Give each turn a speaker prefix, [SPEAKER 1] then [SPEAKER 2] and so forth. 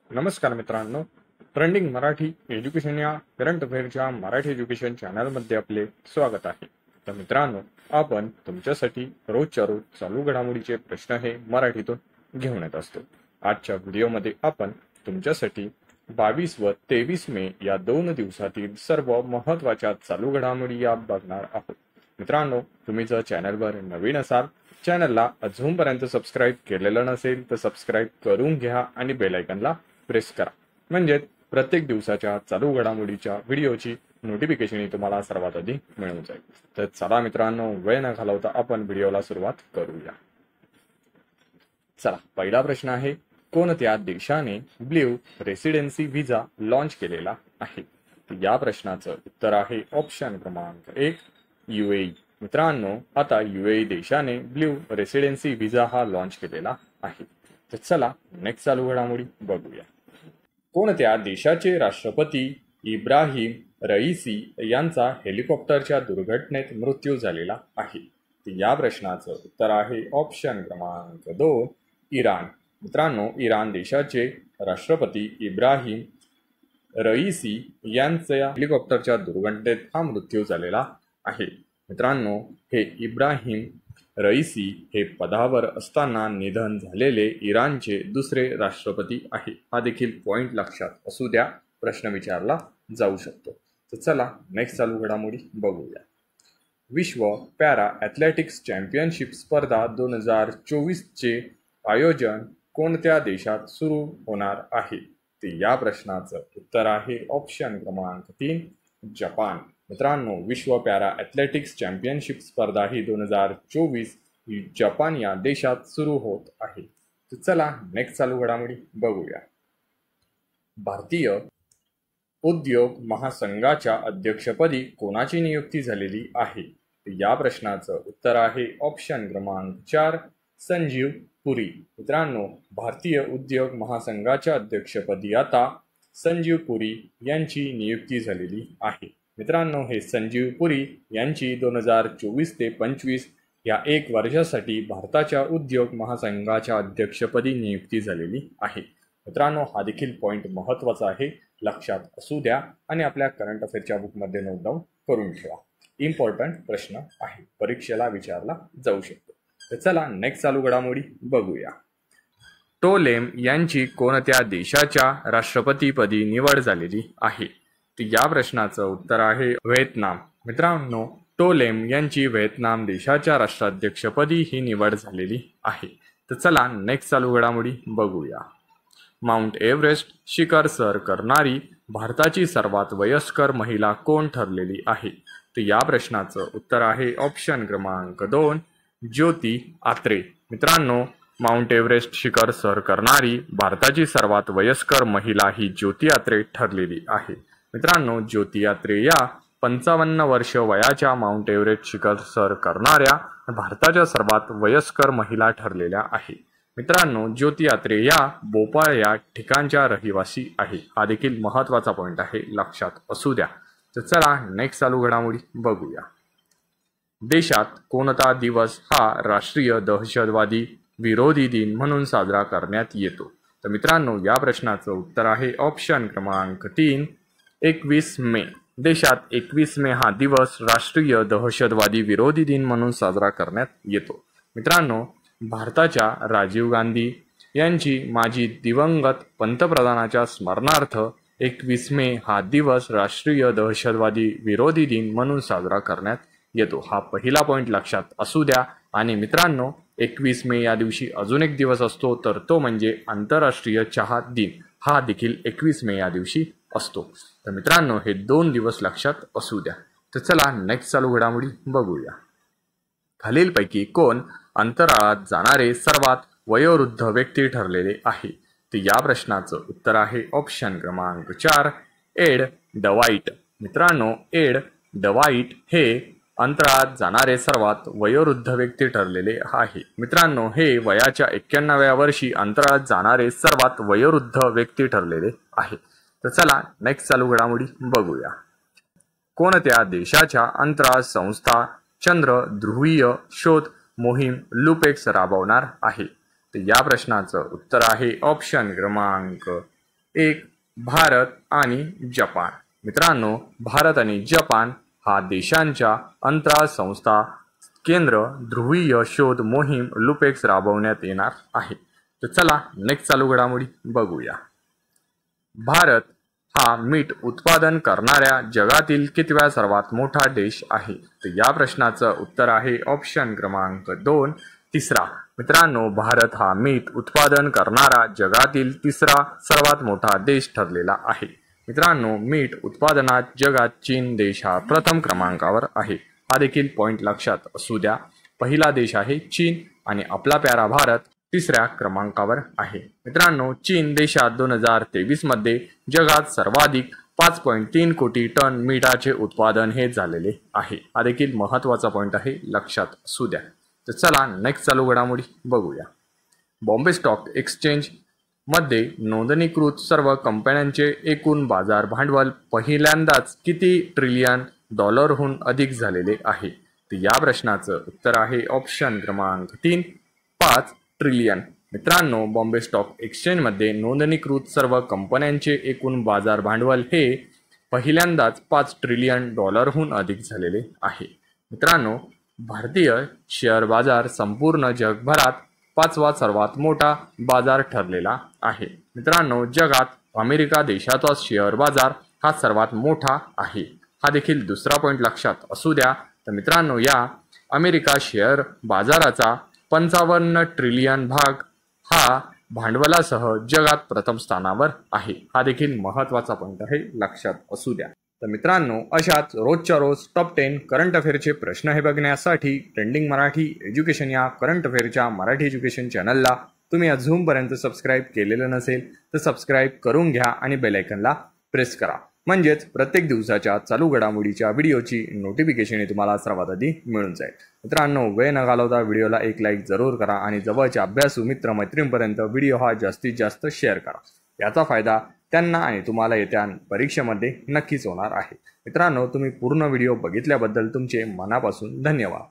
[SPEAKER 1] नमस्कार मित्रांनो, trending Marathi education या करंट अफेअरच्या मराठी एज्युकेशन चॅनलमध्ये आपले स्वागत आहे। तर मित्रांनो, आपण तुमच्यासाठी रोजच्या रोज चालू घडामोडीचे प्रश्न हे मराठीतून घेऊन येत असतो। आजच्या व्हिडिओमध्ये आपण तुमच्यासाठी 22 व 23 मे या 2 दिवसातील सर्व महत्त्वाच्या चालू घडामोडी या बघणार आहोत। मित्रांनो, तुम्ही जर चॅनलवर नवीन असाल, चॅनलला अजूनपर्यंत सबस्क्राईब केलेलं नसेल तर सबस्क्राईब करून घ्या आणि बेल आयकॉनला प्रेस करा, म्हणजे प्रत्येक दिवसाच्या चालू घडामोडीच्या व्हिडिओची नोटिफिकेशन तुम्हाला सर्वात आधी मिळून जाईल। तर चला मित्रांनो, वेळ न घालवता आपण व्हिडिओला सुरुवात करूया। चला, पहिला प्रश्न आहे, कोणत्या देशाने ब्ल्यू रेसिडेन्सी व्हिसा लॉन्च केलेला आहे? या प्रश्नाचं उत्तर आहे ऑप्शन क्रमांक 1 UAE। मित्रांनो, आता UAE देशाने ब्ल्यू रेसिडेन्सी व्हिसा हा लॉन्च केलेला आहे। तर चला नेक्स्ट चालू घडामोडी बघूया। कोणत्या देशाचे राष्ट्रपती इब्राहिम रईसी यांचा हेलिकॉप्टरच्या दुर्घटनेत मृत्यू झालेला आहे? या प्रश्नाचं उत्तर आहे ऑप्शन क्रमांक 2 इराण। मित्रांनो, इराण देशाचे राष्ट्रपती इब्राहिम रईसी यांच्या हेलिकॉप्टरच्या दुर्घटनेत हा मृत्यू झालेला आहे। मित्रांनो, हे इब्राहिम रईसी हे पदावर असताना निधन झालेले इराणचे दुसरे राष्ट्रपती आहे। हा देखील पॉइंट लक्षात असू द्या, प्रश्न विचारला जाऊ शकतो। तर चला नेक्स्ट चालू घडामोडी बघूया। विश्व पॅरा ॲथलेटिक्स चॅम्पियनशिप स्पर्धा 2024 चे आयोजन कोणत्या देशात सुरू होणार आहे? ते या प्रश्नाचं उत्तर आहे ऑप्शन क्रमांक 3 जपान। मित्रांनो, विश्व पॅरा ॲथलेटिक्स चॅम्पियनशिप स्पर्धा ही 2024 जपान या देशात सुरू होत आहे। तर चला नेक्स्ट चालू घडामोडी बघूया। भारतीय उद्योग महासंघाच्या अध्यक्षपदी कोणाची नियुक्ती झालेली आहे? या प्रश्नाचं उत्तर आहे ऑप्शन क्रमांक 4 संजीव पुरी। मित्रांनो, भारतीय उद्योग महासंघाच्या अध्यक्षपदी आता संजीव पुरी यांची नियुक्ती झालेली आहे। मित्रांनो, हे संजीव पुरी यांची 2024 ते 25 या 1 वर्षासाठी भारताच्या उद्योग महासंघाच्या अध्यक्षपदी नियुक्ती झालेली आहे। मित्रांनो, हा देखील पॉइंट महत्त्वाचा आहे, लक्षात असू द्या आणि आपल्या करंट अफेअरच्या बुकमध्ये नोट डाऊन करून ठेवा। इम्पॉर्टंट प्रश्न आहे, परीक्षेला विचारला जाऊ शकतो। तर चला नेक्स्ट चालू घडामोडी बघूया। टोलेम यांची कोणत्या देशाच्या राष्ट्रपतीपदी निवड झालेली आहे? या प्रश्नाचं उत्तर आहे व्हिएतनाम। मित्रांनो, टोलेम यांची व्हिएतनाम देशाच्या राष्ट्राध्यक्षपदी ही निवड झालेली आहे। तर चला नेक्स्ट चालू घडामोडी बघूया। माउंट एव्हरेस्ट शिखर सर करणारी भारताची सर्वात वयस्कर महिला कोण ठरलेली आहे? तर या प्रश्नाचं उत्तर आहे ऑप्शन क्रमांक 2 ज्योती आत्रे। मित्रांनो, माउंट एव्हरेस्ट शिखर सर करणारी भारताची सर्वात वयस्कर महिला ही ज्योती आत्रे ठरलेली आहे। मित्रांनो, ज्योती आत्रे या 55 वर्ष वयाच्या माउंट एव्हरेस्ट शिखर सर करणाऱ्या भारताच्या सर्वात वयस्कर महिला ठरलेल्या आहे। मित्रांनो, ज्योती आत्रे या भोपाळ या ठिकाणच्या रहिवासी आहे। हा देखील महत्त्वाचा पॉइंट आहे, लक्षात असू द्या। तर चला नेक्स्ट चालू घडामोडी बघूया। देशात कोणता दिवस हा राष्ट्रीय दहशतवादी विरोधी दिन म्हणून साजरा करण्यात येतो? तर मित्रांनो, या प्रश्नाचं उत्तर आहे ऑप्शन क्रमांक 3 21 मे। देशात 21 मे हा दिवस राष्ट्रीय दहशतवादी विरोधी दिन म्हणून साजरा करण्यात येतो। मित्रांनो, भारताच्या राजीव गांधी यांची माजी दिवंगत पंतप्रधानाच्या स्मरणार्थ 21 मे हा दिवस राष्ट्रीय दहशतवादी विरोधी दिन म्हणून साजरा करण्यात येतो। हा पहिला पॉइंट लक्षात असू द्या। आणि मित्रांनो, 21 मे या दिवशी अजून एक दिवस असतो, तर तो म्हणजे आंतरराष्ट्रीय चहा दिन। हा देखील 21 मे या दिवशी असतो। तर मित्रांनो, हे 2 दिवस लक्षात असू द्या। तर चला नेक्स्ट चालू घडामोडी बघूया। खालीलपैकी कोण अंतराळात जाणारे सर्वात वयोवृद्ध व्यक्ती ठरलेले आहे? तर या प्रश्नाचं उत्तर आहे ऑप्शन क्रमांक 4 एड डवाइट। मित्रांनो, एड डवाइट हे अंतराळात जाणारे सर्वात वयोवृद्ध व्यक्ती ठरलेले आहे। मित्रांनो, हे वयाच्या 91व्या वर्षी अंतराळात जाणारे सर्वात वयोवृद्ध व्यक्ती ठरलेले आहे। तर चला नेक्स्ट चालू घडामोडी बघूया। कोणत्या देशाच्या अंतराळ संस्था चंद्र ध्रुवीय शोध मोहीम लुपेक्स राबवणार आहे? तर या प्रश्नाचं उत्तर आहे ऑप्शन क्रमांक 1. भारत आणि जपान. मित्रांनो, भारत आणि जपान हा देशांच्या अंतराळ संस्था केंद्र ध्रुवीय शोध मोहीम लुपेक्स राबवण्यात येणार आहे. तर चला नेक्स्ट चालू घडामोडी बघूया. भारत हा मीठ उत्पादन करणाऱ्या जगातील कितव्या सर्वात मोठा देश आहे? तर या प्रश्नाचं उत्तर आहे ऑप्शन क्रमांक 2 तिसरा. मित्रांनो, भारत हा मीठ उत्पादन करणारा जगातील तिसरा सर्वात मोठा देश ठरलेला आहे. मित्रांनो, मीठ उत्पादनात जगात चीन देश हा प्रथम क्रमांकावर आहे. हा देखील पॉइंट लक्षात असू द्या. पहिला देश आहे चीन आणि आपला प्यारा भारत तिसऱ्या क्रमांकावर आहे. मित्रांनो, चीन देशात 2023 मध्ये जगात सर्वाधिक 5.3 कोटी टन मीठाचे उत्पादन हे झालेले आहे. हा देखील महत्त्वाचा पॉइंट आहे, लक्षात असू द्या. तर चला नेक्स्ट चालू घडामोडी बघूया. बॉम्बे स्टॉक एक्सचेंज मध्ये नोंदणीकृत सर्व कंपन्यांचे एकूण बाजार भांडवल पहिल्यांदाच किती ट्रिलियन डॉलरहून अधिक झालेले आहे? तर या प्रश्नाचं उत्तर आहे ऑप्शन क्रमांक 3 5 ट्रिलियन. मित्रांनो, बॉम्बे स्टॉक एक्सचेंजमध्ये नोंदणीकृत सर्व कंपन्यांचे एकूण बाजार भांडवल हे पहिल्यांदाच 5 ट्रिलियन डॉलरहून अधिक झालेले आहे. मित्रांनो, भारतीय शेअर बाजार संपूर्ण जगभरात 5वा सर्वात मोठा बाजार ठरलेला आहे. मित्रांनो, जगात अमेरिका देशाचा शेअर बाजार हा सर्वात मोठा आहे. हा देखील दुसरा पॉइंट लक्षात असू द्या. तर मित्रांनो, या अमेरिका शेअर बाजाराचा 55 ट्रिलियन भाग हा भांडवलासह जगात प्रथम स्थानावर आहे. हा देखील महत्त्वाचा पॉइंट आहे, लक्षात असू द्या. तर मित्रांनो, अशाच रोजच्या रोज टॉप 10 करंट अफेअरचे प्रश्न हे बघण्यासाठी ट्रेंडिंग मराठी एज्युकेशन या करंट अफेअरच्या मराठी एज्युकेशन चॅनलला तुम्ही अजूनपर्यंत सबस्क्राईब केलेलं नसेल तर सबस्क्राईब करून घ्या आणि बेल आयकनला प्रेस करा. म्हणजेच प्रत्येक दिवसाच्या चालू घडामोडीच्या व्हिडिओची नोटिफिकेशन तुम्हाला सर्वात आधी मिळून जाईल. मित्रांनो, वेळ न घालवता व्हिडिओला एक लाईक जरूर करा आणि जवळच्या अभ्यासू मित्र मैत्रिणींपर्यंत व्हिडिओ हा जास्तीत जास्त शेअर करा. याचा फायदा त्यांना आणि तुम्हाला येत्या परीक्षेमध्ये नक्कीच होणार आहे. मित्रांनो, तुम्ही पूर्ण व्हिडिओ बघितल्याबद्दल तुमचे मनापासून धन्यवाद.